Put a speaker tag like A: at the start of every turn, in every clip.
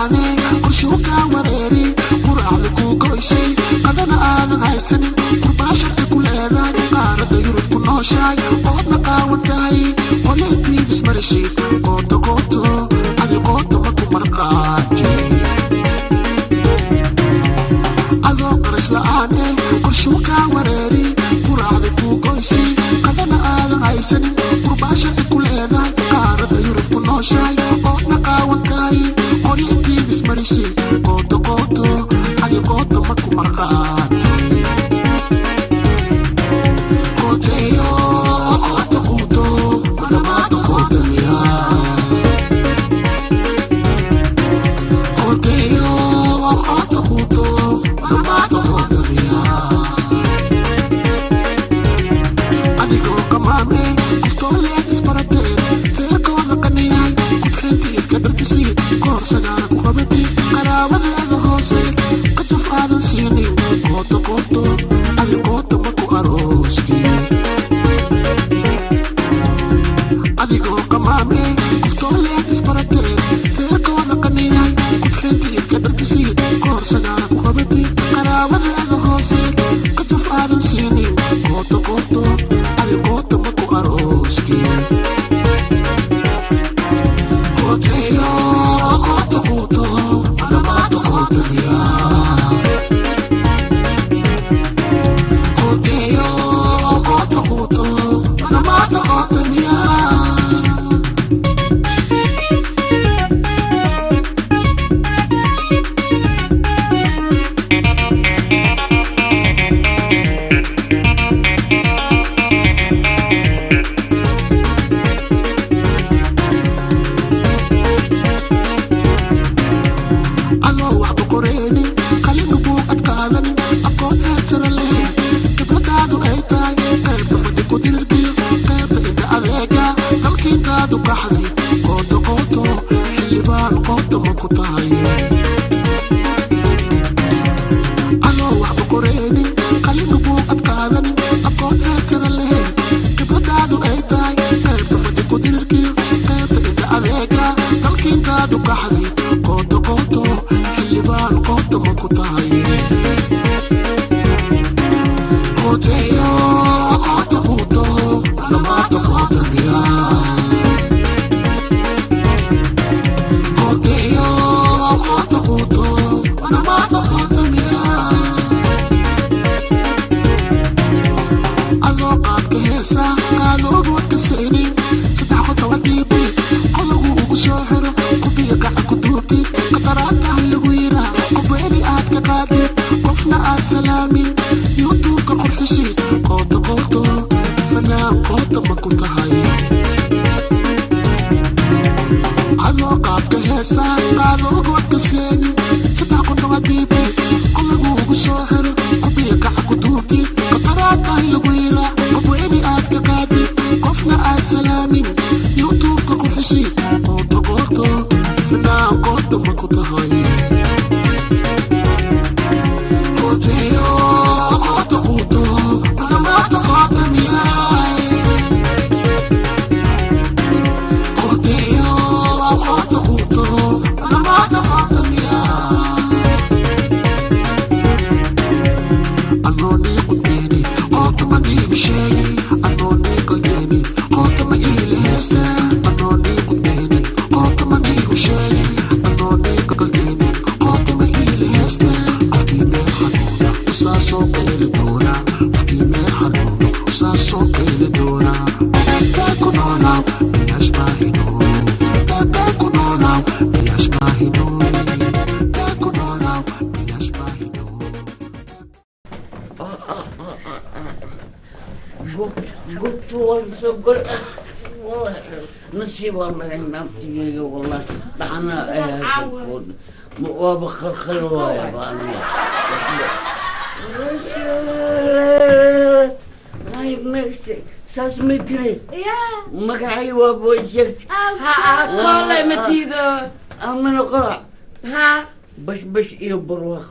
A: la'aane qorshuu kaa wareeri quraacda kuu goysay qadana aadan haysanin qurbaa sharci ku leedahay qaaradda yurub ku nooshahay oodna qaawan tahay qoleyntii bismarishid qooto qooto adi qooto ma ku marqaati adoo qarash la'aane qorshuu kaa wareeri quraacda kuu goysay qadana aadan haysanin qurbaa sharci ku leedahay qaaradda yurub ku nooshahay oodna qaawan tahay qoleyntii bismarishid qooto qooto adi qooto ma ku marqaati
B: نصيب والله ما بتجي والله دعنا وبخر خلوه يا باني هاي ميكسي ساس متري مقعي وابوشكت
C: ها كل متيدو
B: أمن قرع
C: ها
B: بش إيو بروخ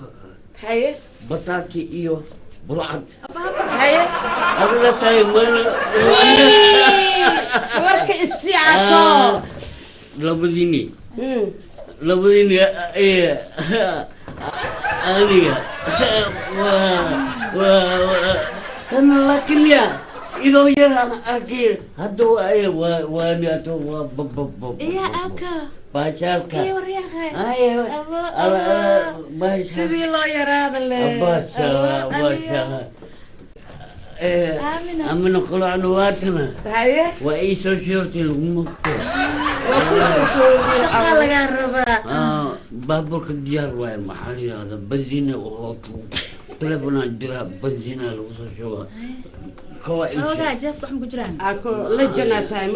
C: هاي
B: بطاطي إيو برعد
C: هاي
B: أقول تايم
C: ورك الساعة
B: لابديني لبين ايه انيا و انا لكن يا إذا يا أكيد هدو أي وأنا تو بب
C: يا أبكا
B: باشالك
C: إيه وريها
B: أيوة
C: الله سيدي الله يراد الله
B: باشا أمن قلع نواتنا
C: هاي
B: وإيش شرطي المكتب
C: شغال يا ربا
B: بابك الديار وين محلي هذا بنزينة وغوطو تلفون الدرا بنزينة الوصول
C: أوجا جاك بحم كجران
D: أكو لجنة تايم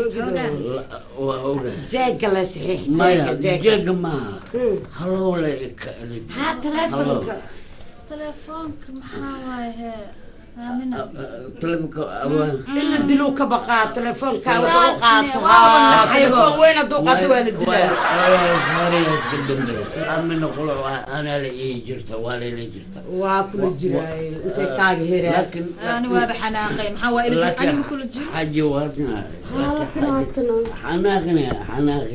B: وأوجا
D: جاك لا صحيح
B: ما جاك ما هلو لك
D: ها تلفونك
C: تلفونك محاوي آمنة
B: تلفونك أبوان
D: إلا دلوك بقى تلفونك
C: ساسني
D: تلفون وين دوقات وين الدلوك
B: أمن قلوا أنا اللي جرت ولا اللي جرت
D: واكل جراي أنت كاج هيرا
B: لكن
C: أنا وابا حناقي محاوي إلى أنا كل الجو
B: حاجة واتنا
D: لكن هاتنا
B: حناقنا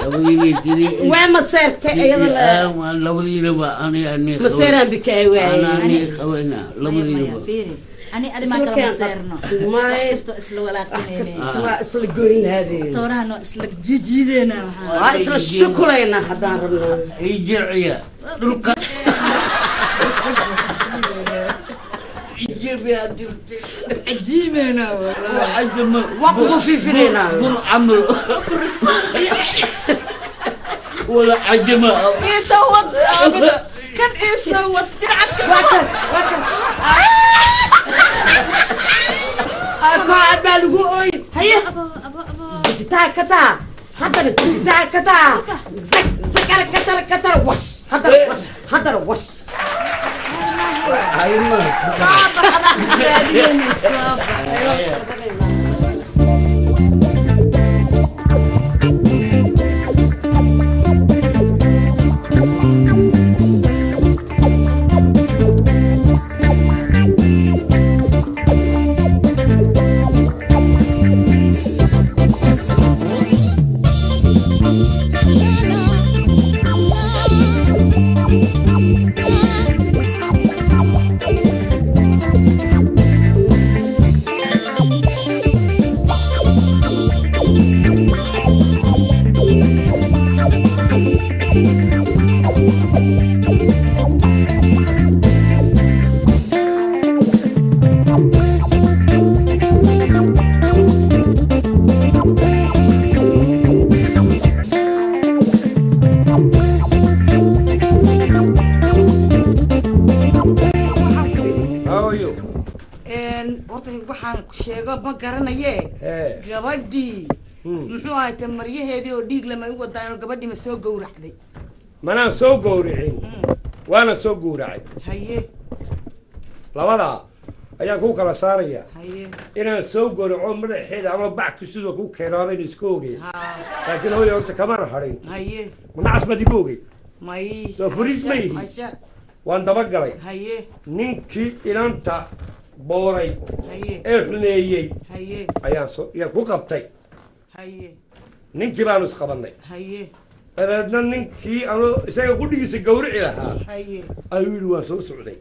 B: لو يجي تري
D: وين ما صرت أيضا
B: لو يجي أنا
D: مسيرا بكاي وين
B: أنا خوينا لو يجي
C: فيري أنا أدي ما كلام مسيرنا
D: ما
C: استو إسلا ولا كنيني
D: أصل قرين هذه
C: تورا إنه إسلا جديدنا
D: أصل الشوكولاتة حضارنا
B: يجي عيا يجيب يا دلتي
C: عجيبنا والله
B: وعجم
D: وقضوا في فينا
B: قل عمل ولا عجم
C: يسوت أبدا كان يسوت
D: وكس أكو عبال قوي هيا زكتا كتا حضر زكتا كتا زكر كتر وش حضر وش
B: هاي ما
C: صابر أنا قاعدين صابر
D: waxaan ku sheego ma garanaye gabadhii muxuu ahayd maryaheedii oo dhiig lama u wadaan gabadhii ma soo gowracday
E: manaan soo gowricin waana soo gowracay
D: haye
E: labada ayaan ku kala saaraya
D: haye
E: inaan soo gowraco madaxeeda ama backi sidoo ku keenaabay isku ogeey laakiin hooyo horta kama harin
D: haye
E: manacas ma dibooge
D: may
E: soo furis may waan daba galay
D: haye
E: ninkii ilanta booray
D: haye
E: ee xumeeyay
D: haye
E: ayaan soo ku qabtay
D: haye
E: ninkii baan is qabanay
D: haye
E: dabeedna ninkii anu isaga gudhigiisa gawrici lahaa
D: haye
E: ayuu yidhi waan soo socday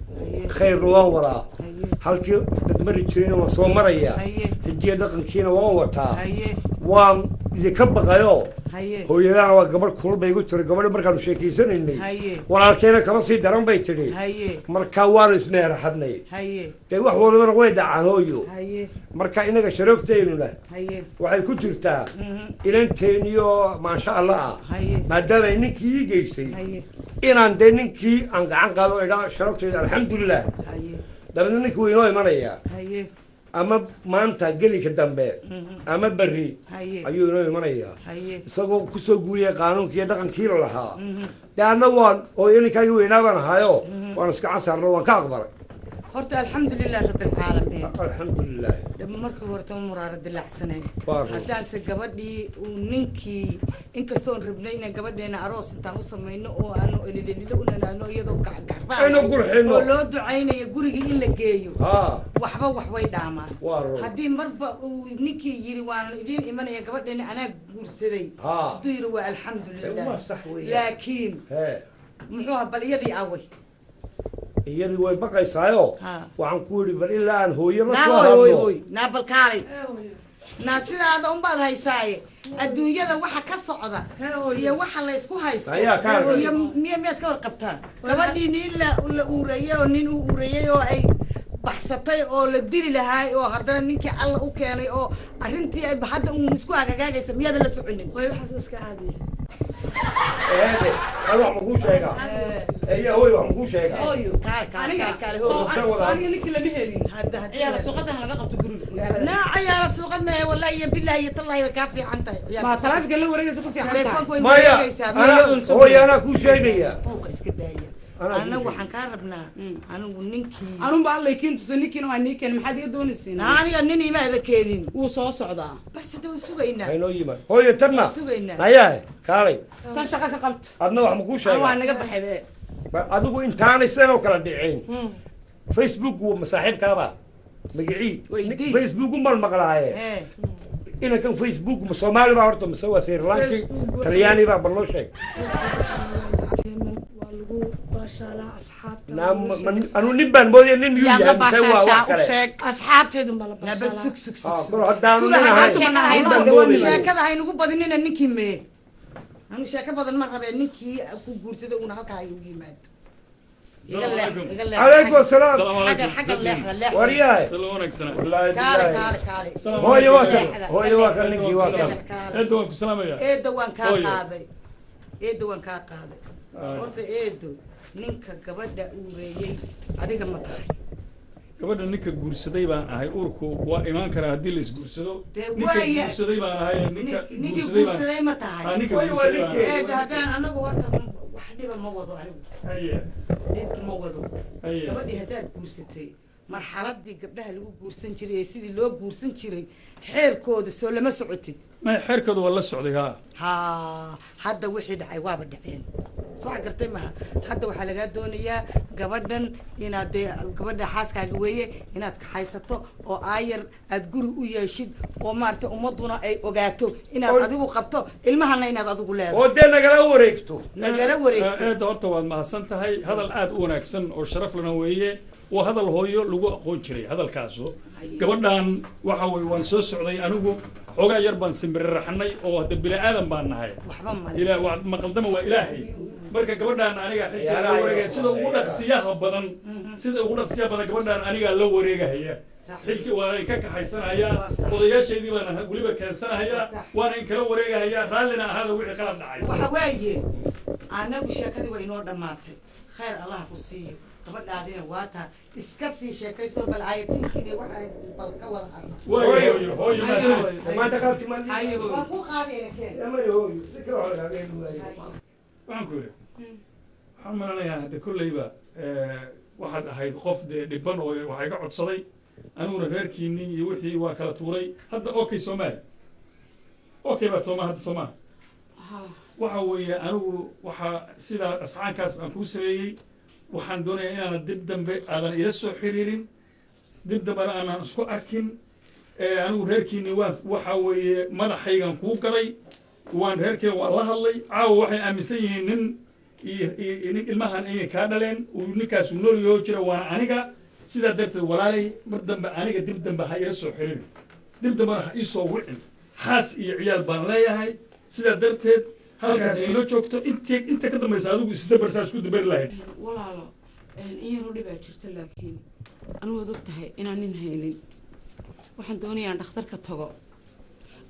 E: khayrna waan wadaa halkii dadmari jirayna waan soo marayaa hijiya dhaqankiina waan wataa waan idinka baqayo hooyadaana waa gabadh kulul bay igu tiri gabadhi markaanu sheekaysanaynay walaalkeena kama sii daran bay tidhi markaa waanu ismeeraxadnay dee wax walbana way dhacaan hooyo marka inaga sharafteennuna waxay ku jirtaa ilanteeniyo maasha allah ah maadaamay ninkii ii geysay inaan dee ninkii aan gacan qaado idhaa sharafteeda alxamdulilah dabeedna ninkii waynoo imanayaa ama maanta gelinka dambe ama berri ayuu inoo imanayaa isagoo kusoo guuriyay qaanuunkii iyo dhaqankii la lahaa dee anna waan oo ininkaagii weynaa baan ahaayo waan iska casarno waan ka aqbalay
D: horta alxamdulilah rabbilcaalamiin
E: alxamdulilah
D: markii horta muraara dilacsanay
E: Waaw.
D: haddaanse gabadhii uu ninkii inkastoon rabnay inaan gabadheena aroos intaan u samayno oo aanu elilelilo u nanaano iyadoo
E: Aynu qurxino.
D: oo loo ducaynayo gurigii in la geeyo
E: ها
D: waxba wax way dhaamaan
E: Waaw.
D: haddii marba uu ninkii yiri waan idiin imanaya gabadheena anaa guursaday
E: ها
D: hadduu yiri waa alxamdulilah
E: waa sax weeyaan.
D: laakiin
E: ها
D: muxuu ahaa bal iyadii away
E: iyadii way baqaysaayo
D: ها
E: waxaan ku yidhi bal ilaa aan hooyo la
D: naa
E: soo
D: hoy hoy
E: hadlo
D: hoy naa balkaalay naa sidaada unbaad haysaaye adduunyada waxa ka socda iyo waxa la isku haysto
E: Ayaa ka hadlay.
D: iyo miyaad ka warqabtaan gabadhii nin la uureeyey oo nin uu uureeyey oo ay baxsatay oo la dili lahaay oo haddana ninkii alla u keenay oo arrintii ay hadda uun isku hagagaagaysa miyaadan la soconin
C: way waxaas iska caadiya
E: eede hal wax ma kuu sheegaa eeya hooy wax ma kuu sheegaa
C: hooyo
D: kaale
C: aniga ninkii lama helin
D: hadda
C: ciyaala suuqadan laga qabto guriga magaalada
D: naa cayaala suuqad maahe wallahi iyo billahi iyo tallahi way kaa fiican tahay
C: ma taleefanka la wareegaysa ku fiican tahay
D: telefoonku way
E: maya
D: wareegaysaa
E: ana hooy anaa kuu sheegaya
D: buuqa iska daaya
E: Anaa
D: anagu
E: kuu
D: waxaan kaa rabnaa anigu ninkii
C: anun ba allay kiin tusa ninkiina waa nii keen maxaad iga doonaysiin
D: aniga nin imaada keenin
C: wuu soo socdaa
D: bas hadda waan sugaynaa
E: haynoo yimaad hooyo tanna
D: waan sugaynaa
E: hayaa kaalay
C: tan shaqa ka qabta
E: adna wax ma kuu
C: an waa
E: sheegaa
C: naga baxay be
E: adigu intaanay sidan oo kala dhicin facebook wuu masaaxiibkaaba magacii
C: Weydii.
E: facebook umal maqlaaye
D: ee
E: inankan facebook ma soomaali baa horta mise waa sri lanki talyaani baa bal noo sheeg
C: waa lagu baashaalaa asxaabta
E: anu nin baan moodaya nin miyuu
C: yaad la
E: yahay mise waa wax
C: baashaashaa u
E: kale
C: sheeg asxaabteedun baa la
D: naa bal
C: baashaalaa
D: sug sug sug
E: Ah,
D: sug
E: kor haddaanu
D: suga
E: nin
D: haddaa
E: ahayn
D: sheekada
E: nin baan
D: haynu
E: moodaya
D: sheekada haynugu badinina ninkii mee anu sheeko badan ma rabee ninkii ku guursaday uuna halkaa igu yimaado iga leex iga leex
E: calaykum asalaam
D: xagga leexda leexda
E: waryahay
F: wanaagsanaa
E: wallaahi
D: kaale
E: billaahi.
D: kaale kaale
E: hooyo waa kan hooyo waa kan ninkii waa kan
F: eedda waan ku salaamaya
D: eedo waan kaa
F: Hooyo.
D: qaaday eedo waan kaa qaaday horta eedo ninka gabadha uureeyey adiga ma tahay
F: gabadha ninka guursaday baan ahay uurku waa imaan karaa haddii la isguursado
D: Dee
F: ninka
D: waaya.
F: guursaday baan ahay ninka
D: ninkii
F: guursaday baan
D: guursaday ma tahay
F: ninka
E: Hooyo waa
F: guursaday baan
E: ninkii.
D: eedo haddaan anagu horta wax dhiba ma wado anigu
F: haye
D: dhib ma wado
F: haye
D: gabadhii haddaad guursatay marxaladii gabdhaha lagu guursan jiray ee sidii loo guursan jiray xeerkooda soo lama socotid
F: may xeerkooda waa la socday ha
D: ha hadda wixii dhacay waaba dhaceen soo waxa gartay maha hadda waxaa lagaa doonayaa gabadhan inaad dee gabadha xaaskaaga weeye inaad kaxaysato oo aayar aad guri u yeeshid oo maaragtay ummaduna ay ogaato inaad
E: Oy.
D: adigu qabto ilmahana inaad adigu leedahay
E: oo dee nagala wareegto
D: nagala wareegto
F: eedda horta waad mahadsan tahay hadal aad u wanaagsan oo sharaf lana weeye waa hadal hooyo lagu aqoon jiray hadalkaasu gabadhan waxa weye waan soo socday anigu xoogaa yar baan simbiriraxnay oo hadda bini aadan baan nahay
D: waxba male
F: ilaa waa maqaldama waa ilaahay marka gabadhaan aniga xilkeeda la wareegaya sida ugu dhaqsiyaha badan sida ugu dhaqsiyaha badan gabadhaan anigaa la wareegahaya xilki waana in ka kaxaysanaya odayaashaydii baana weliba keensanahaya waana in kala wareegahaya raallina ahaada wixii qalad dhacay
D: waxa waaye anagu sheekadii waa inoo dhammaatay khayr allah ku siiyo gabadhaadina waa taa iska sii sheekayso bal aayatiinkiina waxa bal ka wada hadla
F: waayo hooyo maasan
E: maanta qaadki ma
D: waan ku qaadayna keen
E: amayo hooyo si kale wax lagaaga heli waayo
F: waxaan ku yidhi waxaan malanayaa hadda kolleyba waxaad ahayd qof dee dhiban oo waxaa iga codsaday aniguna reerkiinii iyo wixii waa kala tuuray hadda okay soomaali okay baad sooma hadda soomaa waxa weeye anigu waxaa sidaa asxaankaas aan kuu sameeyey waxaan doonayaa inaanan dib dambe aadan ila soo xiriirin dib dambena aanan isku arkin anigu reerkiinii waan waxa weeye madaxaygan kuu galay waan reerkeena waa la hadlay caawa waxay aaminsan yihiin nin iyo nin ilmahan inay kaa dhaleen uu ninkaasu nooliyoo jira waana aniga sidaa darteed walaalay mar dambe aniga dib dambe ha ila soo xiriirin dib dambena ha ii soo wicin xaas iyo ciyaal baan leeyahay sidaa darteed halkaas ila joogto inta ka dambaysa adigu isdabar saa isku dabari lahayd
C: walaalo in yaroo dhibaa jirta laakiin anigu waad og tahay inaan nin haynin waxaan doonayaa dhakhtarka tago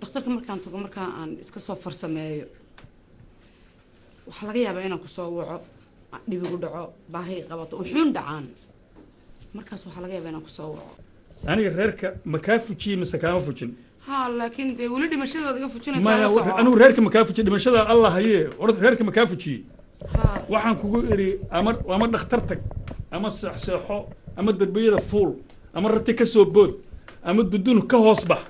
C: dhakhtarka markaan tago markaa aan iska soo farsameeyo waxaa laga yaabaa inaan kusoo waco dhibigu dhaco baahi qabato wuxuun dhacaan markaas waxaa laga yaabaa inaan kusoo waco
F: aniga reerka ma kaa fujiyey mise kaama fujin
C: ha laakiin dee weli dhimashadooda iga fujinaysaa
F: maya
C: la soco
F: anigu reerka ma kaa fujiyey dhimashada allah haye reerka ma kaa fujiyey
C: ha
F: waxaan kugu iri ama dhakhtar tag ama seexseexo ama darbiyada fuul ama rati ka soo bood ama dudun ka hoos bax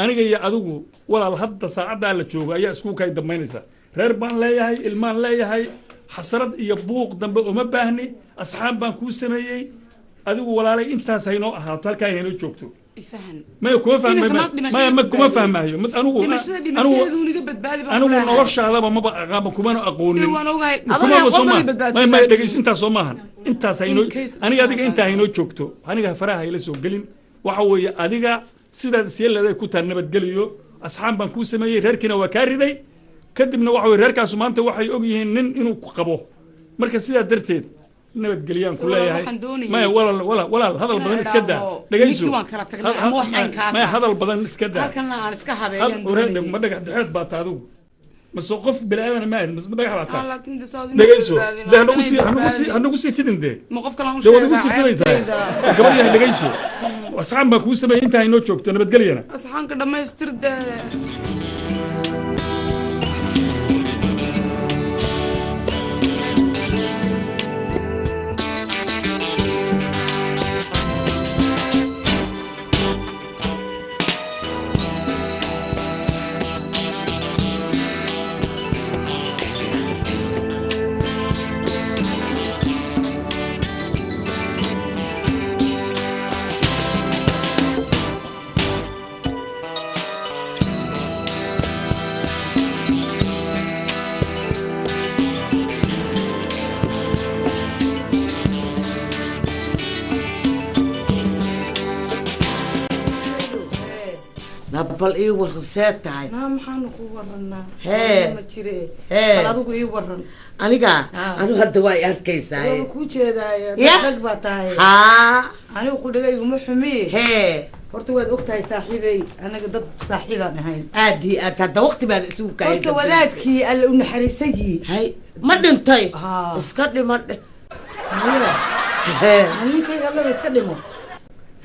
F: aniga iyo adigu walaal hadda saacadda la joogo ayaa isku kay dambaynaysa reer baan leeyahay ilmaan leeyahay xasrad iyo buuq dambe uma baahni asxaab baan kuu sameeyey adigu walaalay intaas haynoo ahaato halkaa haynoo joogto ما يكون فاهم ما كمان فاهم هاي أنا ونورش هذا ما بقى كمان أقولني ما يدقيش أنت صومهن أنت سينو أنا أديك أنت هينو شوكتو أنا فراه هيلا سوقلين وحوي أديك سيدا سيلا ذا كنت أنا بتقليو أصحاب بنكوس ما يركنا وكاري ذي كدبنا وحوي ركع سمانته وحي أجيهن إنه قبوه مركز سيدا درتين نبت قليان كلها هاي ما ولا هذا البدن اسكدا دغيسو ما هذا البدن اسكدا
C: halkana aan iska
F: habeeyeen ma dhagax dhaxeed baa taadu ma soo qof bilaadan ma ma dhagax baa taa dagayso hanagu si fidinde
C: ma qof kale aan sheegay
F: dawadu si fidaysaa gabadha dagayso asxaan ba ku sameeyay inta inoo joogto nabad galiyana
C: asxaanka dhameystirda
G: نبل إيه ورنسات تاعي.
D: نعم حنو ورنا.
G: هي.
D: ما تشري.
G: هي.
D: بل أدوك إيه ورن.
G: أنا كا. أنا هاد دواي أركيس هاي.
D: لو كوتشي داي.
G: يا.
D: نقبة تاعي.
G: ها.
D: أنا أقول لك يوم حمي.
G: هي.
D: horta ogtahay saaxiibay anaga dad saaxiibaan ahayn
G: aadi aad waqti baan isugu kaayay
D: horta wadaadkii alla u naxariisay
G: hay ma dhintay iska dhimadhe
D: ninkayga alla iska dhimo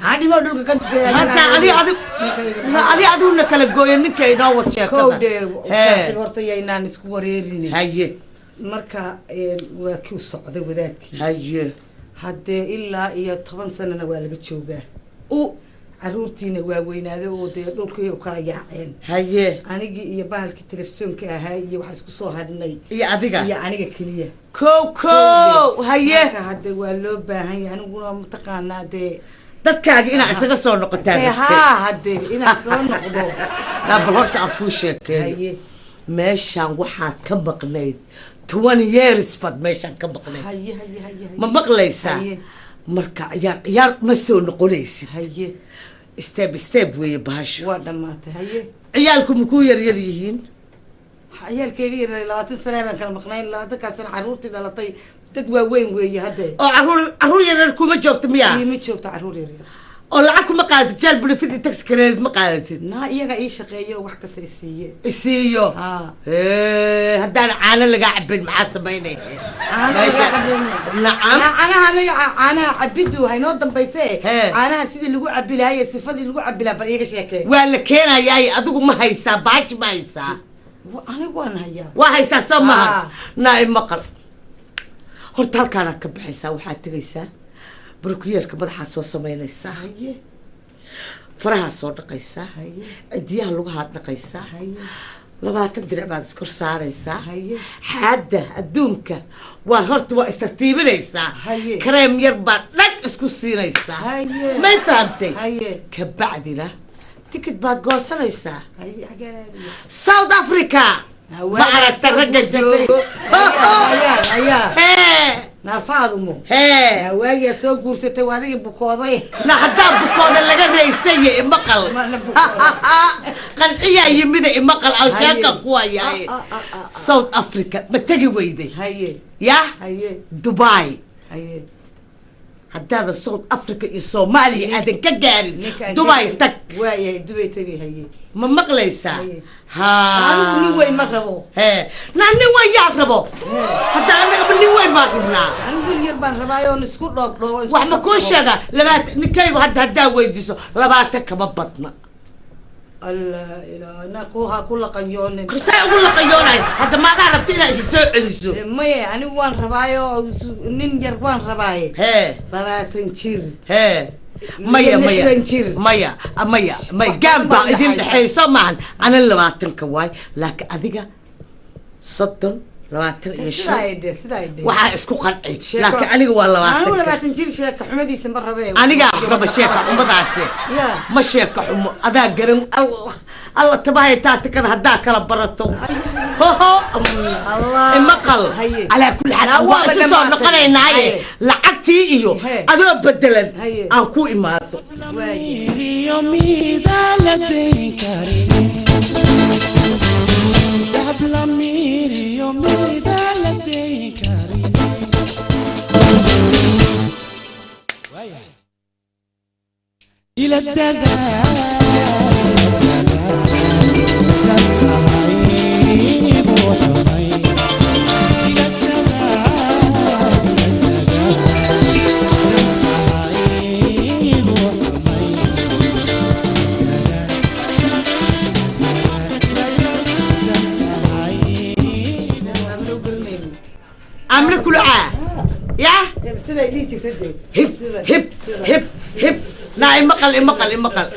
D: haadimo dhulka kan tisay
G: hadda ali aduna kala gooyo ninka inoo wad sheekada
D: kowde saaxiib horta yaynaan isku wareerin
G: haye
D: marka waa ku socday wadaadkii
G: haye
D: hadee ilaa iyo 10 sanana waa laga joogaa caruurtiina waa weynaaday oo dee dhulkii u kala yaaceen
G: haye
D: anigi iyo bahalkii telefishinka ahaa iyo waxa isku soo hadnay
G: iyo adiga
D: iyo aniga kaliya
G: ko haye
D: hadda waa loo baahan yahay aniguna mataqaanaa dee
G: dadkaaga inaa isaga soo noqotaan
D: haa hadde inaa soo noqdo
G: bal horta aan kuu sheekeeyo meeshaan waxaa ka maqnayd 20 years baad meeshaan ka maqnayd ma maqlaysaa marka ciyaar ma soo noqonaysid
D: haye
G: step weeye bahasho
D: waa dhamaatay haye
G: ciyaalku ma ku yar yihiin
D: ciyaalkeega yar 20 sano baan kala maqnayn 20 sano caruurtii dhalatay dad waaweyn weeye hadda
G: oo caruur yar kuma joogto miyaa
D: ma joogto caruur yar
G: oo lacag kuma qaadid jaal bulifid tax credit ma qaadid
D: na iyaga ii shaqeeyo wax ka
G: siiyo haddaan caano laga cabin maxaa sameynay
D: caanaha cabidu haynoo dambayse caanaha sidii lagu cabi lahaye sifadii lagu cabi lahaa bal iiga sheekee
G: waa la keenayaa adigu ma haysaa baaji ma haysaa
D: anigu waan hayaa
G: waa haysaa soo maaha naay maqal horta halkaanaad ka baxaysaa waxaad tegaysaa بركيرك مدحها سو سمينيسا فراها سو دقيسا اديها لوغها دقيسا لباتن درع بعد سكر ساريسا حاده ادونك وا هرت وا استرتيبنيسا كريم يربا دق اسكو سينيسا ما فهمتي كبعدنا تكت بعد غوسنيسا ساوث افريكا ما عرفت الرجل
D: هيا نافاضمو هي واجي سو غورستي وادي بكوداي
G: لا حدا بكودا لغا ريساي مقل قنعيا يمد مقل او شاكا كوايا ساوث افريكا بتجي ويدي
D: هي
G: يا
D: هي
G: دبي
D: هي
G: حتى ساوث افريكا الصومالي ادن كغاري دبي تك
D: واي دبي تجي هي
G: ما مقليسا ها
D: انا ني وين ما ربو
G: هي ناني وين يا ربو حتى انا بني وين ما ربنا
D: انا ويل بان ربايو نسكو دوق
G: wax ma ku sheega labaad ninkaygu hadda weydiiso labaatan kama badna
D: الله إله نكوها كل قنيون
G: كرسي أقول لك يوناي هذا ما تعرف تينا إيش سو
D: مي أنا وان ربايو نينجر وان رباي
G: هي
D: باباتنشير
G: هي ميا جنبا إذن حيسا معن أنا اللي ما تنكواي لكن أذيك صدن لواتن
D: سلايد
G: waxaa isku qancay laakiin aniga waa labaatan
D: aniga labaatan jir sheeka xumadiisa mar rabay
G: aniga raba sheeka xumadaasi ma sheeka xumo adaa garan alla tabahay taatikan hadaa kala barato ho Allah maqal ala kulli hal waa isu soo noqonaynaaye lacagtii iyo adoo bedelan aan ku imaado
A: yomida la deyn karin dabla miri yomida la deyn karin ila daga
G: عامل كل يا هب هب هب هب لا مقل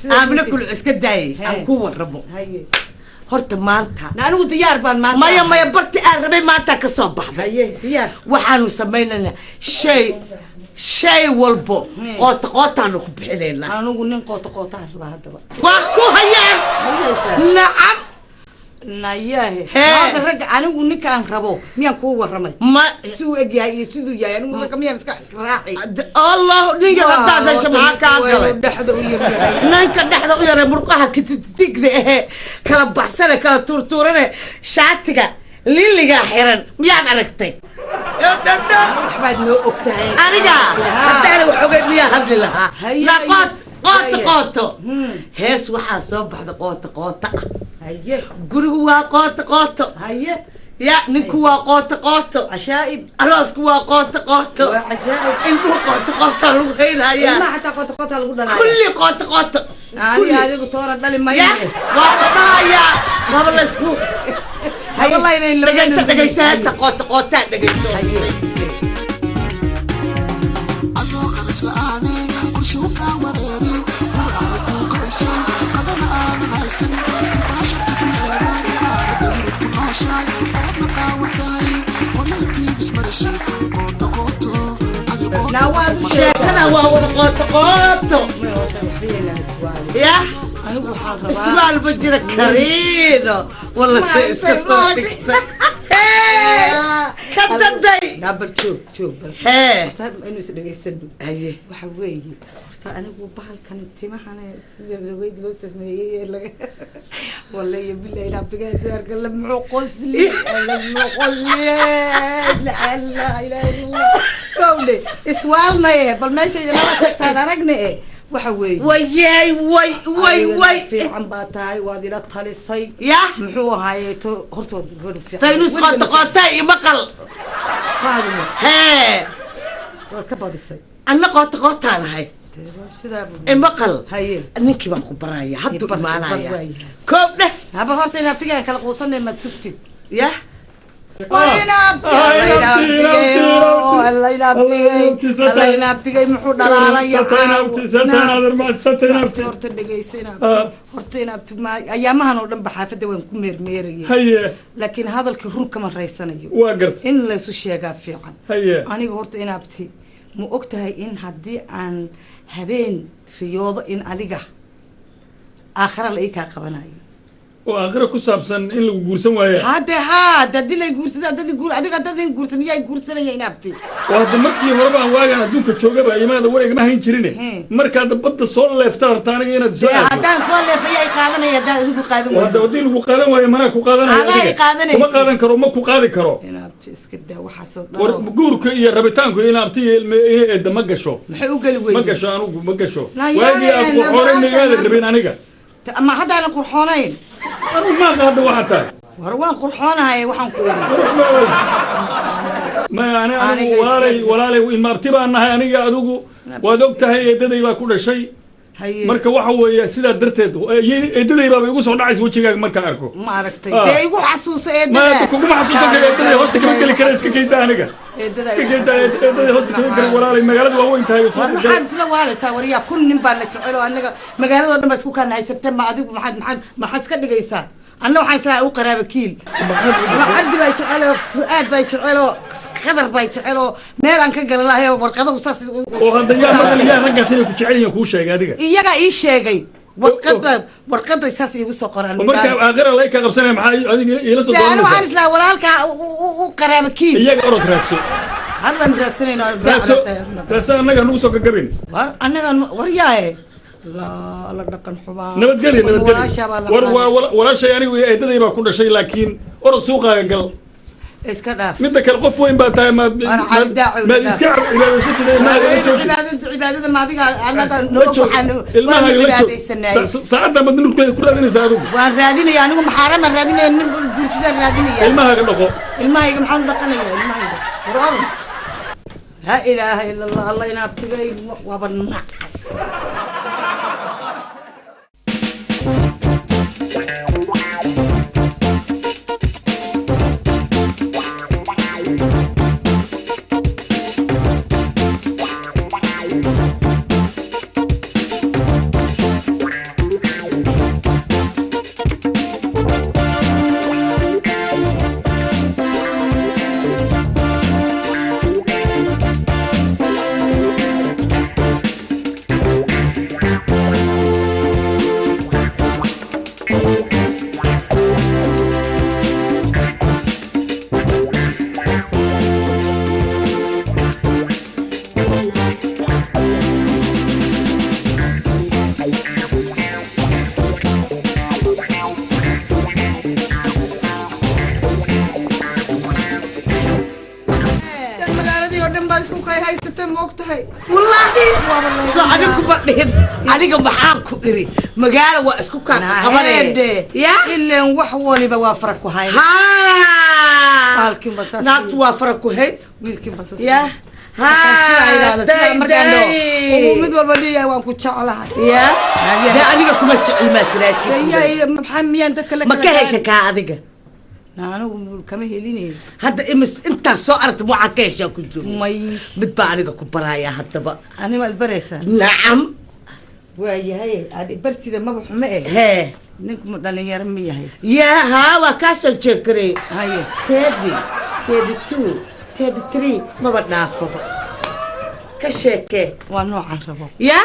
G: عامل كل اسكداي انكو ورمو horta maanta
D: anigu diyaar baan maanta
G: maya barti aan rabay maanta ka soo baxday
D: diyaar
G: waxaanu sameynaa shay walbo qoota ku bixinayna
D: anigu nin qoota raba hadaba
G: waa ku hayaan nacam
D: nayahe hada rag anigu ninkaan rabo miyaan ku waramay
G: ma
D: suu egyahay iyo siduu yahay anigu rag miyaan iska raaxay
G: Allah ninka dadda shamaha ka galay
D: dhaxda u yahay
G: ninka dhaxda u yahay murqaha kitigda kala baxsana kala turturane shaatiga liliga xiran miyaan aragtay
D: waxbaad noo ogtahay
G: aniga hadaan waxoogay miyaa hadli lahaa qoota hees waxaa soo baxda qoota
D: haye
G: gurigu waa qoota
D: haye
G: يا نكوا قوت
D: عشائب
G: راسك وقوت
D: عجائب
G: انكوا قوت لغينا يا
D: ما حتى قوت لغدنا
G: كل قوت
D: كل هذه قطوره دلي ما
G: يا والله يا ما بالله اسكو
D: والله إن
G: دغيسه هسه قوت دغيسه
A: الله قرش لاني قرشوكا وريري وعليكو قرشي قدنا انا عايشين باش
G: شاكنا وهو قوت يا اسمع البجرة كرينو والله سيسكسر كتدي
D: نابر شوف
G: هي
D: انه سدغيسدو
G: ايه
D: waxa weeye horta anigu bahalkan timahana sida weyd loo sameeyay laga wallahi billahi ila abtigaa diyaarka la muqosli la ilaha illa kawle iswaalnay bal meesha ila tagtaan aragne waxa weeye way fiican baa tahay waad ila talisay
G: ya
D: muxuu ahaayay to horta wad fiican
G: faynus qotay maqal
D: faadimo
G: hee
D: ka badisay
G: anna qootaan ahay maqal haye ninkii baan ku baraya haddu imaanaya koob dheh
D: haba horta inaad tigaan kala quusanay ma sugtid
G: ya
D: الله ينابتي محو دلالا horta dhageysanaa horta inaabti ma ayaamahan oo dhan baxaafada waan ku meermeerayay laakiin hadalka run kama raysanayo in la isu sheegaa fiican aniga horta inaabti ma ogtahay in haddii aan habeen riyoodo in adiga aakhira la ii kaa qabanayo
F: oo aakhira ku saabsan in lagu guursan waayo
D: hadda dilay guursan adiga dadin guursan yaa guursanaya inaabti
F: waa markii hore baan waagaan adduunka joogaba imaada wareeg ma hayn jirine markaad badda soo leeftaa rabtaa aniga inaad soo
D: haddaan soo leefay ay qaadanaya haddaan adigu qaadan
F: waayo haddii lagu qaadan waayo manaa ku qaadanaya kuma qaadan karo ma ku qaadi karo
D: inaabti iska daa waxaasoo dhan
F: guurka iyo rabitaanku inaabti eedda ma gasho
D: maxay u geli weyne
F: ma gasho anugu ma gasho waagii aad ku xoray magaada rabin aniga
D: ama haddaanan qurxoonayn
F: أنا ما قاعد واحد
D: وروان قرحانة هاي وحن كوري
F: ما أنا ولا لي ما ارتبى أنها أنا قاعد أقول وذوقتها هي ددي ما كل شيء marka waxa weeye sidaa darteed eedaday baaba igu soo dhacaysa wejigaaga markaan arko
D: ma aragtay dee igu xasuusa
F: ma kuguma xasuusan kara eedaday hoosta kama geli kara iska geyda aniga iska geyda eedaday hoosta kama geli walaalay magaalada waa weyn tahay
D: maxaad isla waalaysaa waryaa kun nin baa la jecel oo anaga magaaladoo dhan baa isku kaan haysatee ma adigu maxaad iska dhigaysaa anna waxaan islaa u qaraaba kiil cabdi baa jecel oo fu'aad baa jecel oo qadar baa jecel oo meel aan ka galan lahay warqadahu saas
F: oo hadda yaa raggaas inay ku jecel yihiin kuu sheegay adiga
D: iyaga ii sheegay warqada saas iigu soo qoraan
F: marka aakhira lay ka qabsanaya maxaa adiga ila soo
D: doonaysaa waxaan islaa walaalkaa u qaraaba kiil
F: iyaga orod raadso
D: hadaan raadsanayno
F: raadso annaga nagu soo gagabin
D: annaga waryaaye la dhaqan xumaa
F: nabadgelyo walaashay anigu eedaday baa ku dhashay laakiin orod suuqaaga gal
D: iska dhaaf
F: midda kale qof weyn baa tahay maad iska
D: cibaadada maadiga anaga
F: saacadda mad nurkeeda ku raadinaysaa adigu
D: waan raadinaya anigu maxaarama raadinaya nin guursidaan raadinaya
F: ilmahaaga dhaqo
D: ilmahayga maxaan dhaqanaya ilmahayga quraan laa ilaaha ila allah allah inaabtigay waaba nacas aniga maxaan ku iri magaala waa isku qabanayde ya ileen wax waliba waa fara ku hayn halkii basas naagtu waa fara ku hayn wiilkii basas ya mid walba leeyahay waan ku jeclahay ya aniga kuma jecel ma tiraad maxaa miyaan dadka la ma ka hesha ka adiga anigu kama helinay hadda imis intaa soo aragtay waxaa ka heshaa ku jiro may mid baa aniga ku baraya haddaba anima ad baraysaa nacam waayahay adi barsida maba xume hee ninku ma dhalinyaro ma yahay ya haa waa kaasoo jeekarey haye 32 33 maba dhaafaba ka sheekee waa noocan rabo ya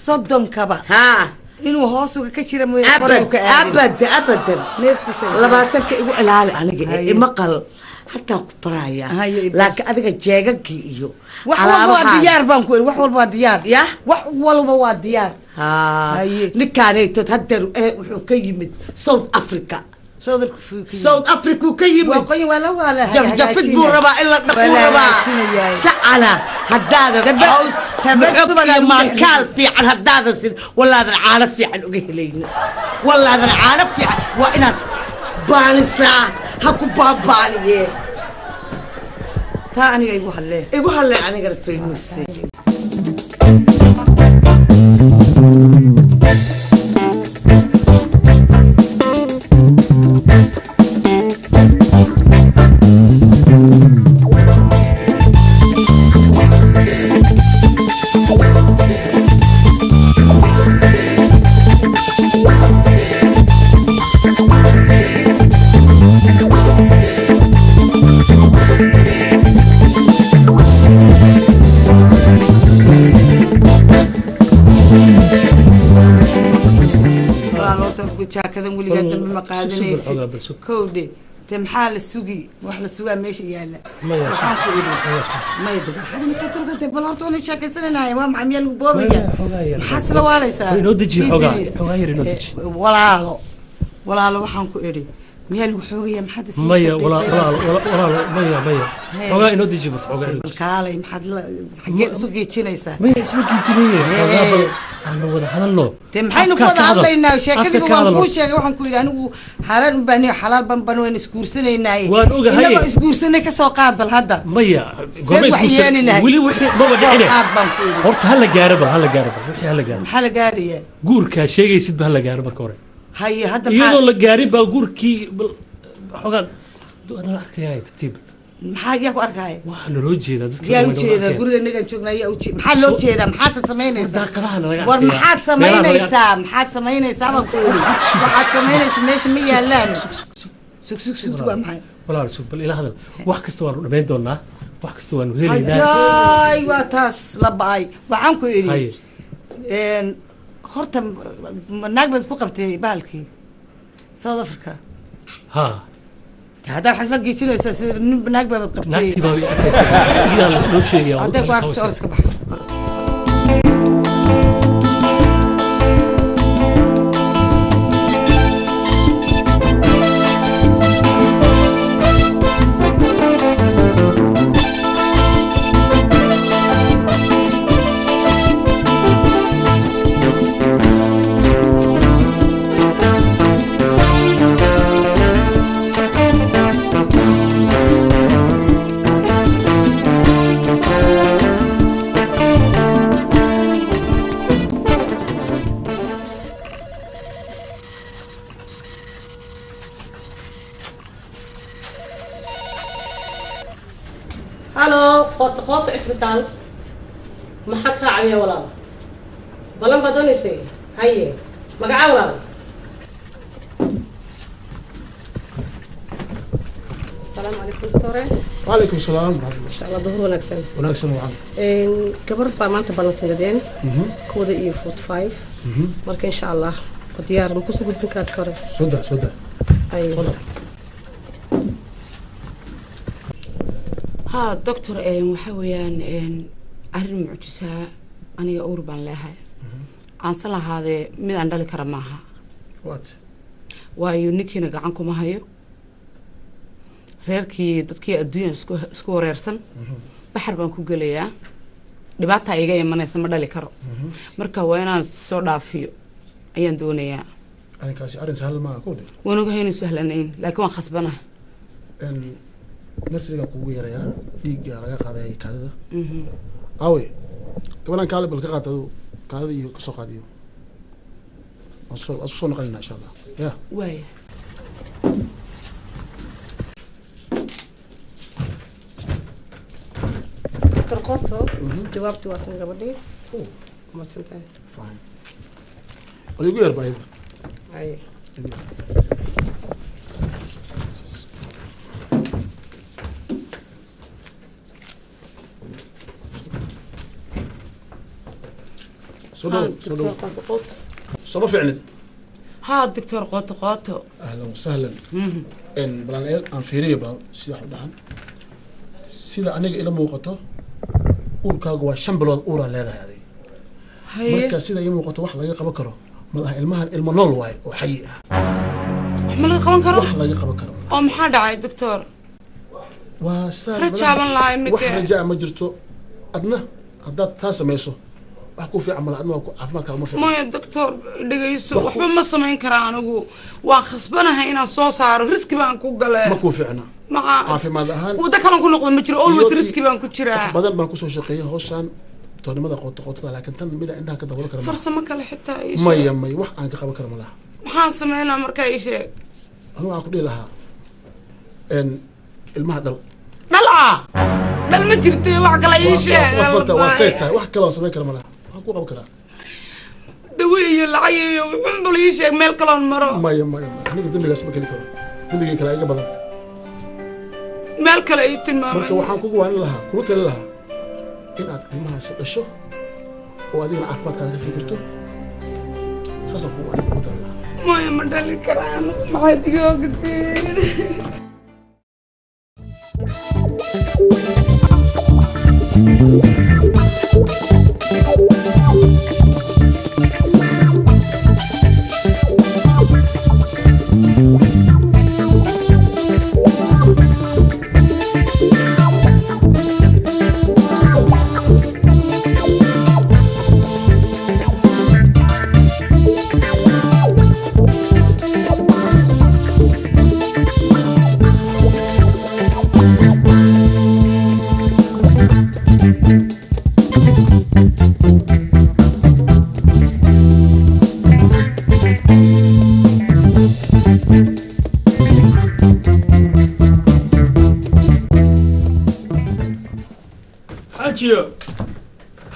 D: soddonkaba haa inuu hoos uga ka jira mooy abadan neeftiisa labaatanka igu ilaali aniga imaqal hataa ku baraya laakiin adiga jeegagii iyo wax walba waa diyaar baan ku iri wax walba waa diyaar ya wax walba waa diyaar ninkaanaytood haddeer wuxuu ka yimid South Africa South Africa ka yimid jafjafid buu rabaa in la dhaqo rabaa sacana haddaada hoos tabadsubaga maankaal fiican haddaada sin walaadan caano fiican uga helayno walaadan caano fiican waa inaad baalisaa ha ku baabaaliye taa aniga igu hallee aniga rafaynuuse jaakadan weligaa dambe ma qaadanaysid kowdhe te maxaa la sugi wax la sugaa meesha yaala waxaan ku idhi maya dagaaxadamusatulkate bal horta wana sheekaysananahay waa maxaa miyaa lagu boobaya maxaad isla waalaysaa walaalo waxaan ku idhi miyaa lagu xoogaya maxaad
H: maya maya xogaa inoo deji barto xogaa
D: balkaalay maxaad xageed isu geejinaysaa
H: maya isma geejinaye أنا وده هذا اللو
D: maxaynu ku wada hadlaynaa sheekadiiba waan kuu sheegay waxaan ku yidhi anigu xaalaan u baahnayo xalaal ban wayna isguursanaynaay
H: waan ogahay
D: inagoo isguursanay ka soo qaad bal hadda
H: maya goorma isguursanay wili wixii maba dhicine horta hala gaaraba wixii hala gaaraba
D: maxaa la gaadhaya
H: guurka sheegaysid ba hala gaaro marka hore
D: haye hadda
H: iyadoo la gaarin baa guurkii xogaan ana arkaya tartiib
D: maxaa yaa ku arkaya
H: waxa loo jeedaa dadka
D: yaa u jeeda guriga inagan joognaa yaa u jeeda maxaa loo jeedaa maxaad samaynaysaa
H: daaqadaha laga
D: war maxaad samaynaysaa baan ku yidhi waxaad samaynaysaa meesha ma yaalaan sug waa maxay
H: walaal sug bal ila hadal wax kasta waanu dhamayn doonaa wax kasta waanu helaynaa
D: hajaay waa taas la ba'ay waxaan ku yidhi horta naag baad ku qabtay bahalkii South Africa
H: ha
D: هذا حسب جيتنا سير ناق بقبتي
H: ناقتي بابي يلا لو شيء يا
D: هذا واقف سورس كبح
I: قوت عسبتال ما حكى عليه ولا بلان بدوني سي هاي مقعا ولا السلام عليكم دكتورة
J: وعليكم السلام
I: إن شاء الله ظهر ونكسن
J: وعام
I: كبر بامانت بلان سندين كودا إيه فوت 5 مركا إن شاء الله وديار مكوسو قد بنكات كورة
J: سودا
I: أيوه
C: ها دكتور وحويان أرن معجزة أنا أوربان لها عن صلاة هذا من عند ذلك رماها
J: وات
C: ويونيكينا عنكم هايو reerkii dadkii adduunka isku wareersan baxar baan ku gelayaa dhibaata iga imanaysa ma dhali karo marka waa inaan soo dhaafiyo ayaan doonayaa
J: arrinkaasi arrin sahlan ma ku dhig
C: waan ogahay inuu sahlanayn laakiin waan khasbanahay
J: nursiga kugu yarayaa dhiigga laga qaaday kaadida awe gabalan kaale bal ka qaatado kaadida iyo ka soo qaadiyo soo noqonayna insha Allah ya
C: waaya
I: ترقطه جوابتي وقتنا قبلي ما سنتين
J: فاهم اللي يقول بايد
I: اي
J: صبا فعلا
C: ها الدكتور قوتو
J: اهلا وسهلا ان بلان ان فيري بال سيده خدان سيده انيغا الى موقته uurkaagu waa 5 bilood uura leedahay marka sida ay muuqato wax laga qaban karo malaha ilmahan ilmo nool waay oo xayi ah
C: ma laga qaban karo
J: wax laga qaban karo
C: oo maxaa dhacay doctor
J: waa saar
C: rajaaban lahay mid
J: wax rajaa ma jirto adna haddaad taa samayso wax ku fiican malaha adna caafimaadkaaga ma fiican
C: ma doctor dhagayso waxba ma samayn karaa anigu waan khasbanahay inaan soo saaro riski baan ku galay
J: ma ku fiicna caafimaad ahaan
C: wada kale ku noqdo ma jiro always riski baan ku jiraa
J: badan baan ku soo shaqeeyay hawshan toonimada qoto laakiin tan mid indhaha ka dabool kara
C: farsamo kale xitaa ay
J: may wax aan ka qaban karo malaha
C: maxaan sameynaa marka ay sheeg
J: anu waxaan ku dhihi lahaa ilmaha dal
C: ma jirto wax kale ay sheeg
J: waa seetay wax kale oo sameyn kara malaha waxaan ku qaban karaa
C: daweeye lacag iyo wuxuun bal ii sheeg meel kale on maro
J: maya aniga dambigaas ma geli karo dambigii kale iga badan
C: meel kale ay tilmaamay
J: marka waxaan kugu waan lahaa kula tali lahaa in aad ilmahaas dhasho oo adigana caafimaadkaaga ka fikirto saasaan kugu waan kugu tali lahaa
C: maya ma dhali karaan maxaad iga ogtiin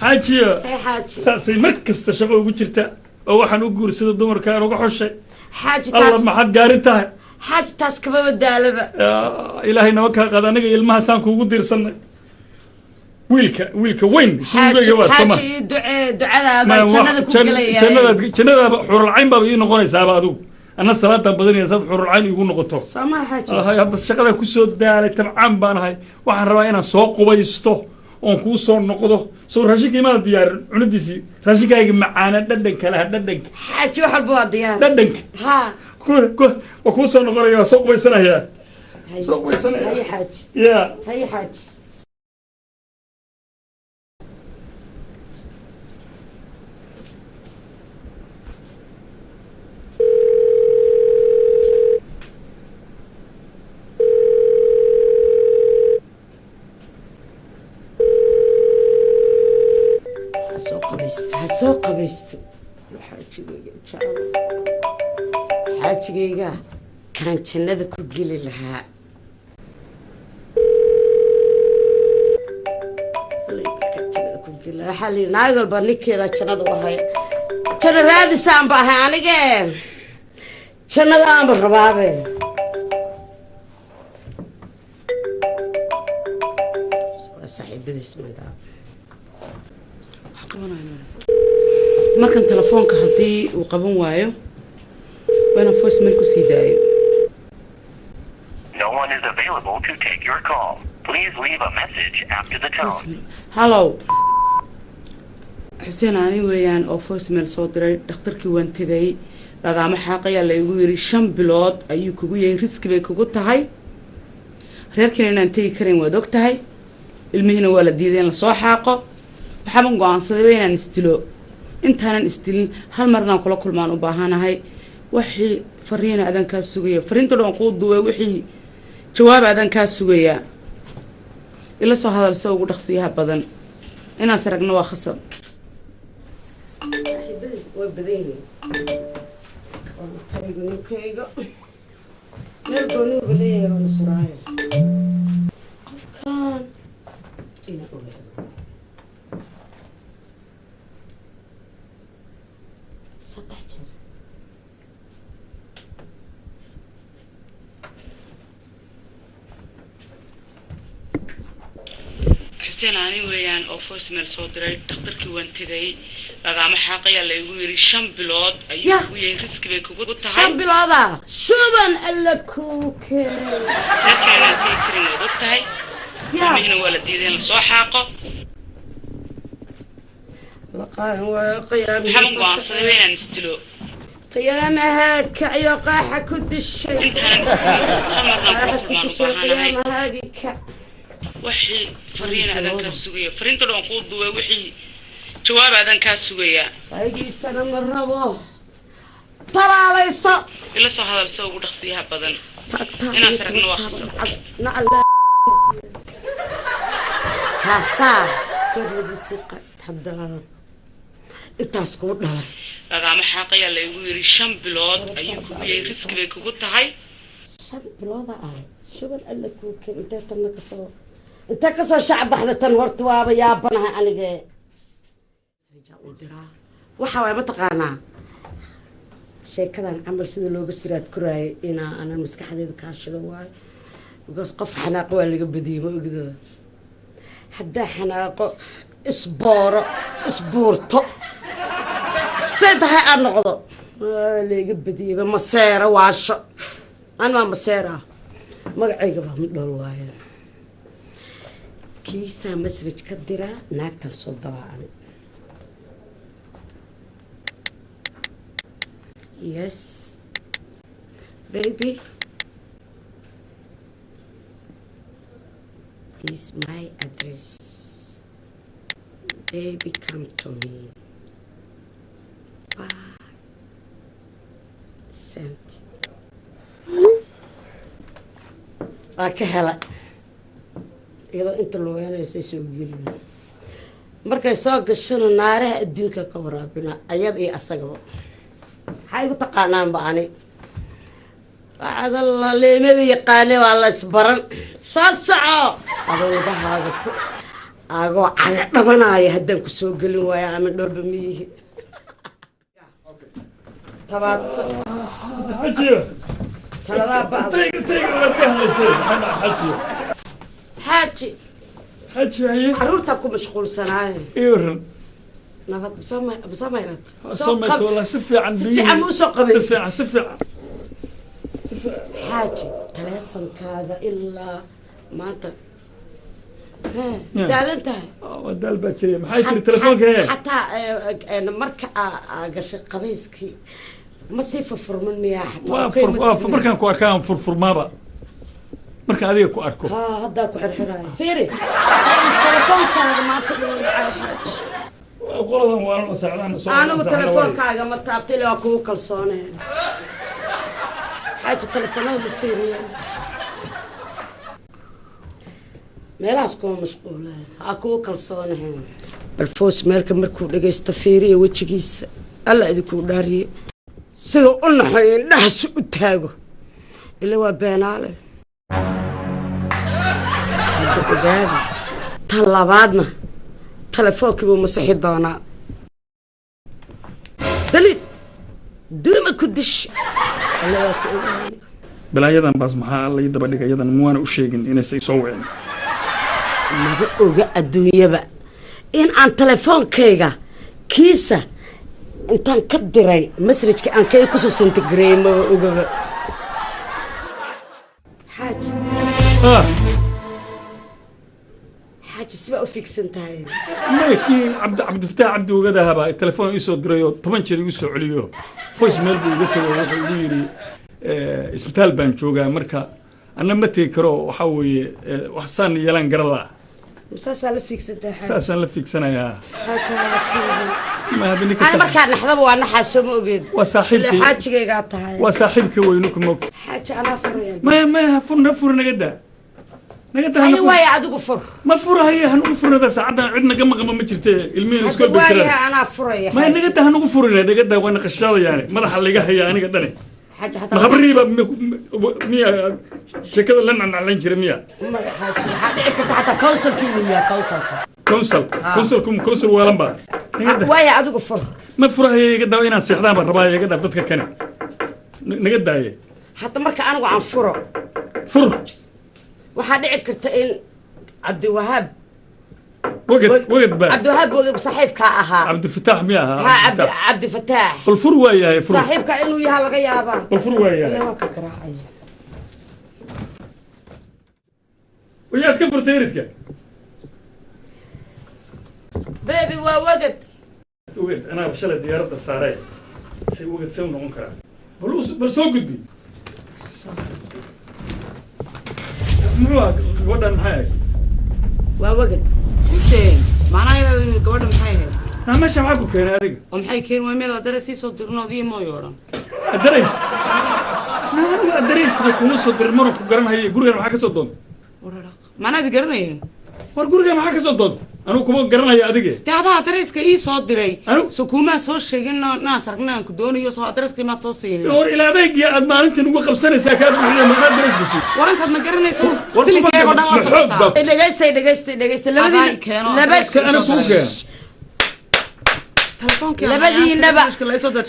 F: xaajiyo
G: Hey, xaaji.
F: saasay mar kasta shaqo ugu jirta oo waxaan u guursada dumarka aan uga xushay
G: xaaji
F: alla
G: taas
F: maxaad gaari tahay
G: xaaji taas kama badaalaba
F: ilaahay nama kaa qaada aniga ilmahaasaan kuugu diirsanay wiilka weyn suugayga waa sama
G: xaaji ii ducadaada jannada ku gelaya
F: jannadaaba xurulcayn baaba ii noqonaysaaba adigu anna salaadan badanaya saad xurulcayn iigu noqoto
G: sama xaaji
F: hadda shaqadaa kusoo daalay tabcaan baan ahay waxaan rabaa inaan soo qubaysto oon kuu soo noqdo soo raashinka imaada diyaarin cunadiisii raashinkayga macaana dhadhanka laha dhadhanka
G: xaaji wax walba waa diyaar
F: dhadhanka
G: ha
F: waa kuu soo noqonaya waa soo qubaysanayaa soo qubaysanaya
G: haye xaaji
F: ya
G: haye xaaji hasoo qabaysto xaajigayga kaan jannada ku geli lahaa waxaa lii naag walba ninkeeda jannada u ahay janno raadisaanba ahay anige jannada aanba rabaabe waa saaxiibadiis mandaa
C: markan telefoonka haddii uu qaban waayo waa inaan voicemail ku sii daayo
K: No one is available to take your call. Please leave a message after the tone.
C: hallow xuseen ani weeyaan oo voicemail soo diray dhakhtarkii waan tegay lagaama xaaqayaa la igu yidhi 5 bilood ayuu kugu yahay riski bay kugu tahay reerkiina inaan tegi karin waad og tahay ilmihiina waa la diiday in lasoo xaaqo waxaaban go-aansaday inaan isdilo intaanan isdilin hal marnaan kula kulmaan u baahanahay wixii fariina adan kaa sugaya fariinta dhan kuu duway wixii jawaab adan kaa sugaya ila soo hadalsa ugu dhaqsiyaha badan inaan saragno waa khasab
G: way badan yihiin tarigu ninkayga meel gooniba leeyahay oo la suraayo qofkaan inaa ogaado saddex jeer
C: xuseen ani weeyaan oo voicemail soo diray dhakhtarkii waan tegay lagaama xaaqayaa la igu yidhi 5 bilood ayuu kugu yahay riski bay kugu tahay
G: 5 bilooda shuban alla kuu keenay
C: reerkiina inaan tegi karin waad og tahay ilmihiina waa la diiday in lasoo xaaqo
G: laqaan waa qiyaamihii
C: waxaaban go-aansaday inaan isdilo
G: qiyaamaha kacyo qaaxa ku dishay
C: intaanan isdilin hal marnaan kula kulmaan u baahanahay
G: qiyaamahaagii kac
C: wixii fariina adan kaa sugaya fariinta dhan kuu duway wixii jawaab adan kaa sugaya
G: aygiisana ma rabo talaalayso
C: ila soo hadalsa ugu dhaqsiyaha badan inaan saragno waa khasab
G: kaasaa kadlabisi haddana intaas kuu dhalay
C: lagaama xaaqayaa la igu yidhi 5 bilood ayuu kugu yahay riski bay kugu tahay
G: 5 bilooda ah shuban alla kuu keen intee kasoo shacbaxda tan horta waaba yaabanahay anige waxa waay mataqaanaa sheekadan camal sida looga siraad koraayay inaa ana maskaxdeeda kaashida waayo because qof xanaaqo waa laga badiyey ma ogdada haddaa xanaaqo isbooro isbuurto say tahay aad noqdo waa laga badiyeyba maseero waasho an waa maseera magacayga baa midhool waayo kiisaa masraj ka diraa naagtan soo dabaacani yes baby is my address baby come to me bye sent waa ka hela iyadoo inta looyanaysay soo gelin markay soo gashana naaraha adduunka ka waraabina ayada iyo asagaba maxaa igu taqaanaanba ani wacdalla leemada yaqaane waa la isbaran soo soco adowdahaaga agoo cala dhabanaya haddaan ku soo gelin waayo ama dhoolba miyihi tabaadso
F: حاجي
G: taladaa ba'da
F: تيجي ولا تهلسي أنا حاجي
G: xaaji
F: حاجي هي
G: caruurtaa ku mashquulsanaaye
F: إيرن
G: nabad masamayrat
F: صمت والله سفي عن
G: si fiican ma usoo qabaysid
F: سفي عن سفي
G: xaaji taleefankaaga ilaa maanta daalan tahay
F: ودال باتري ما حيتري تلفونك هي
G: xataa marka aa gashay qabayskii ma sii furfurman miyaa xataa
F: markaan ku arkaan furfurmaaba markaan adiga ku arko
G: ها هدا كحرحراي فيري تلفونكaaga maanta dhawaa xaaji
F: qoladan waa la saacadaan soo
G: anigu taleefankaaga ma taabtay waa kugu kalsooneen xaaji taleefanada ma fiiriya meelahaas kuma mashquulaan ha kugu kalsooneen balfoos meelka markuu dhagaysto fiiriya wejigiisa alla idinkuu dhaariye sida u naxay indhahaas u taago ila waa beenaale hadda ogaada tan labaadna telefoonkiibuu masixi doonaa dalid duuma ku dish alla waa ku ogaani
F: balaayadan baas maxaa la daba dhigay yadan muwaana u sheegin inay soo wicin
G: maba oga adduunyaba in aan telefoonkayga kiisa intaan ka diray masrajka aan kay kusoo santigareey maba ogaba xaaji xaaji sibaa u fiigsan tahay
F: maykii cabdifataax cabdi ogadahaba telefoon ii soo diray oo 10 jeer igu soo celiyo voice mail buu iga tagay wuxuu igu yidhi isbitaal baan joogaa marka anna ma tegi karo waxaa weeye wax saan yeelan garala
G: saasaa la fiigsan tahay
F: saasaan la fiigsanayaa ma hadda ninka
G: أنا مركان نحضر وأنا حاسوم أوجد
F: وصاحبتي
G: حاجة قاطعة
F: وصاحبك وينك موك
G: حاجة أنا فريان
F: ما فر نقدا
G: أيوة يا عدو فر
F: ما فر هي هنفر هذا ساعدنا عندنا قم ما جرت المين سكول
G: بالكلام أنا فريان
F: ما نقدا هنفر نقدا وأنا قشاطة يعني ما راح اللي هي أنا قدرني
G: حاجة حتى
F: مخبرني مية شكل لنا على جرمية
G: حاجة حتى كوسل كيلو
F: كونسل ولمبا
G: ويا عدو فر
F: ما فر هي قدا وين سيحدان بالرباية قدا ضدك كنا نقدا هي
G: حتى مركا أنا وعن فرو
F: فر
G: waxaa dhici karta in cabdiwahaab
F: waqad baa
G: cabdiwahaab saaxiibkaa ahaa
F: cabdifataax miya ahaa
G: ha cabdifataax
F: bal fur waayahay fur
G: saaxiibka inuu yahay laga yaabaa
F: bal fur waayahay
G: waa ka garaacaya
F: wayaad ka furtay eridka
G: beebi waa wagad
F: anaa shalay diyaaradda saaray say wagad see u noqon karaa bal soo gudbi gabadhan maxay ahayd
C: waa wagad xuseen macnaha gabadha maxay ahayd
F: meesha maxaa ku keenay adiga
C: oo maxay keen waa mid adare sii soo dirnood iyo mooy odhan
F: adaraysna kuma soo dirin mana ku garanhaya gurigan maxaa ka soo doonta
C: macnaadi garanayeen
F: war gurigan maxaa ka soo doonta anigu kuma garanaya adige
C: dee adaa adareyska ii soo diray so kuumaa soo sheegin naas aragna aan ku doonayo soo adareyska imaad soo siinin
F: war ilaa adeegii aad maalintan ugu qabsanaysaa kaa buuxda maxaa dareys gusi
C: warantaad ma garanaysa filinkeego dhan la socota
G: dhegaysta labadiinaba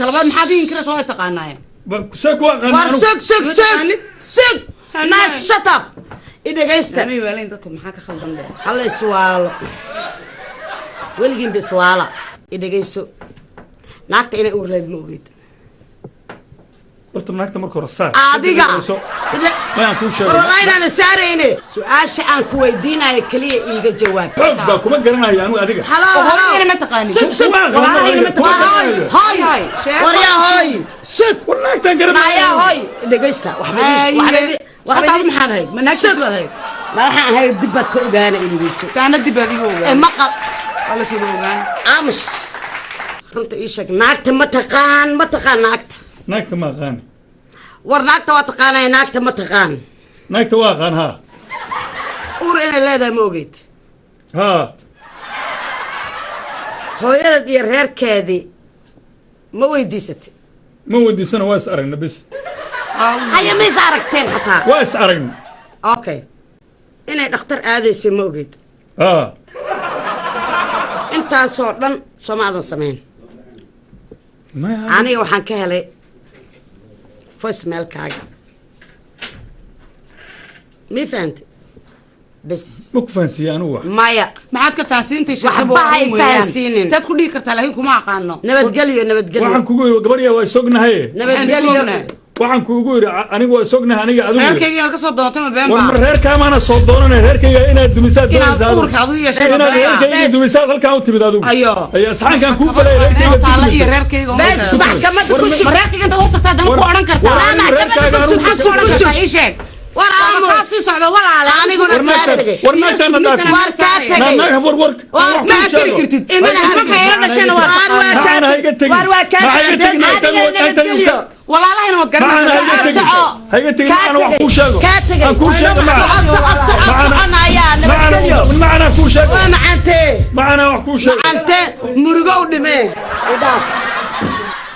C: talabaad maxaad iin kira soo taqaanaya
G: war sug naas shut up dhegaysta
C: dadka maxaa ka khaldan leh
G: halla iswaalo weligiin ba iswaala dhegayso naagta inay uurleed ma ogeyd
F: horta naagta marka hore saar
G: adiga
F: mayaan kuu sheegay
G: walaayna saarayne su'aasha aan ku weydiinayo kaliya iiga jawaab
F: xoog baa kuma garanayo anigu adiga
G: hooyana ma taqaani sug walaayna ma taqaani hay wariya hay sug
F: naagta garanayo
G: hay dhegaysta waxba maxaad ahayd ma naagta baad ahayd waxaan ahayd dib baad ka ogaana inageyso
C: kaana dib baad iga ogaan
G: maqal
C: wala soo ogaan
G: aamus runta ii sheeg naagta ma taqaan naagta
F: ma aqaan
G: war naagta waa taqaanay naagta ma taqaan
F: naagta waa aqaan ha
G: uur inay leedahay ma ogeyd
F: ha
G: hooyada iyo reerkeedii ma weydiisatay
F: ma weydiisana waa is aragna bis
G: haya ma is aragteen xataa
F: waa is aragna
G: okay inay dhakhtar aadaysay ma ogeyd
L: intaasoo dhan soomaadan samayn aniga waxaan ka helay voicemailkaaga mi fahamtay bas
F: ma ku fahansiiyey anigu wax
L: maya
C: maxaad ka fahansiintay
L: waxba hay fahansiinin
C: saad ku dhihi kartaa laakiin kuma aqaano
L: nabadgelyo
F: waxaan kugu yiri gabadhiya waa sognahay
L: nabadgelyo
F: waxaan kugu yiri anigu waa sognahay aniga adigu
C: reerkayga inaad ka soo doonto ma been
F: war reerka maana soo doonanay reerkayga inaad dumisaad
C: inaad uurka adu yeeshay
F: inaad reerkayga dumisaad halkaan u timid adigu
C: ayo
F: saxankan ku falay
C: taala iyo reerkayga
L: bas maxkamadda ku sug
C: reerkayga inta u tagtaa dan ku oran kartaa
L: maxkamadda ku sug ii sheeg war
C: aamus si socdo walaala
L: aniguna
F: warnaagtana dhaaf
L: war ka tagay
F: war
L: ma tiri kartid imana halka ay dhashana war waa ka tagay
C: walaalahayna wad garanaysaa
F: hayga tagin ana wax ku sheego
L: aan ku sheego
F: macana ku sheego
L: waa
F: macana wax ku sheego
L: macante murugo u dhimee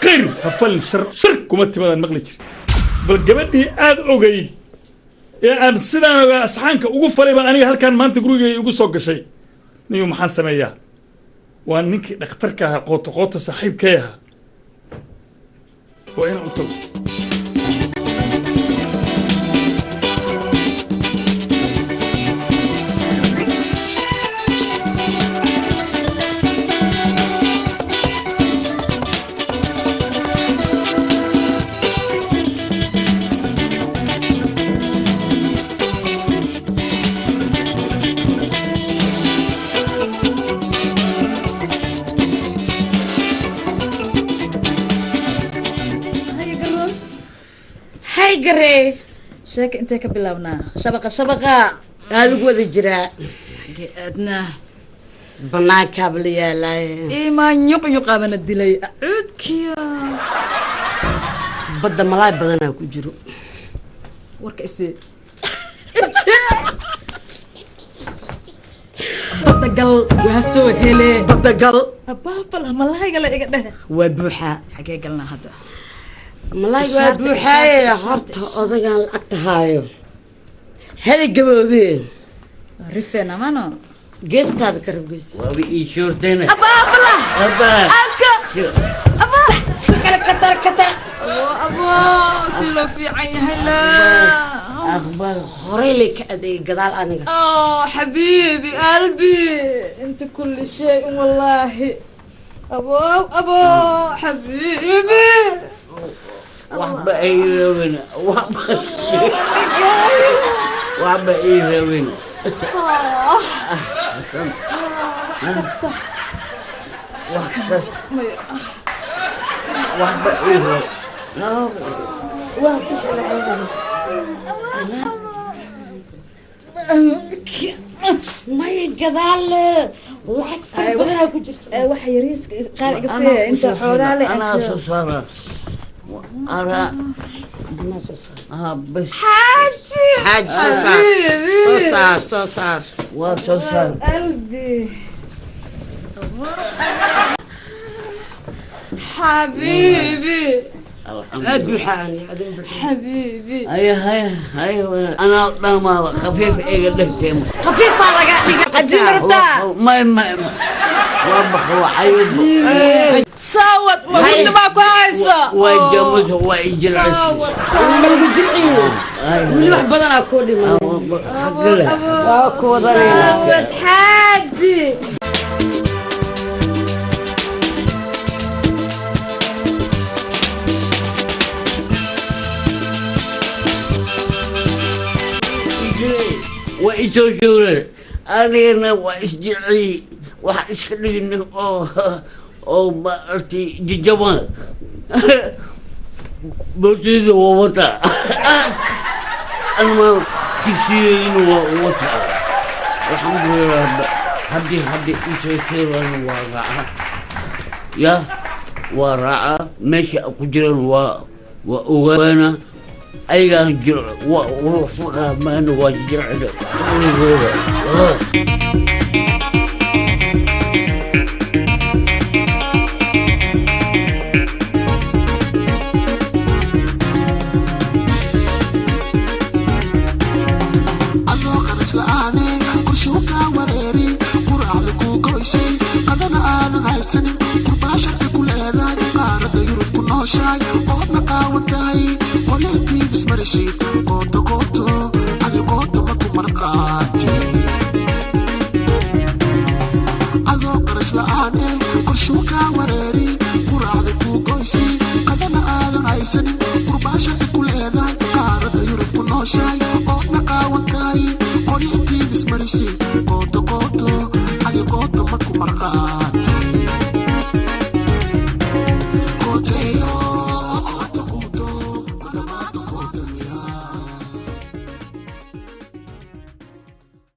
F: qir hafal shir kuma timadan maqli jir bal gabadhii aad ogeyd ee aan sidaan ogaa asxaanka ugu falay baan aniga halkaan maanta gurigay ugu soo gashay niyo maxaan sameeyaa waa ninkii dhakhtarka ahaa qoto saaxiibkay ahaa waa inaan u tago
L: garee
M: sheeka intee ka bilaabnaa
L: shabaqa aa lagu wada jiraa
M: adna
L: banaankaaba la yaalaaye
M: imaan yuqaabana dilay cuudkiya
L: badda malaay badanaa ku jiro
M: warka isi badda gal waa soo hele
L: badda gal
M: abaabala malaayga la iga dheh
L: waa buuxaa
M: xagee galnaa hadda
L: malaayga waa buuxaaye horta odagaan lacagta haayo heli gaboobeen
M: rifeen amano
L: geestaada ka rab geesta
B: waaba ii shoortayna
L: abaabala alka sakala katal
M: abo si loo fiican yahay la
L: أخبار خريلي كأدي قدال أنا
M: حبيبي قلبي أنت كل شيء والله أبو حبيبي
B: وحبة إيروينا وحبة إيروينا وحبة إيروينا
L: ما يقدال لعك فبنا كجرت
M: واحد يريس قارئ قصية أنت حولالي
B: أنا صار أنا بس
L: حاج صار
B: وصار
M: قلبي حبيبي حبيبي
B: ايوه انا ضامه خفيف ايه قدرتي
L: خفيف على قاعد عجين مرتا
B: ما وبخ وعيب
M: صوت ما معك هايصه
B: وجمز هو يجلس
L: من الجمعيه واللي واحد بدنا كودي
M: صوت حاجي
B: وإيشوشورة أنا وإسجعي وإسكلين أو ما أرتي ججمان برتيد ووتا أنا ما كسين ووتا الحمد لله هدي إيشوشورة وراء يا وراء ماشي أكجرا وأغانا أيها جرع ورفقها ما نواجرع
A: أنا قرش لآني قرشوكا وريري قرع لكو قويسي قدنا haysanin kurbaasharka ku leedahay qaarada yurub ku nooshahay oodna qaawan tahay qoleetiidis marashiid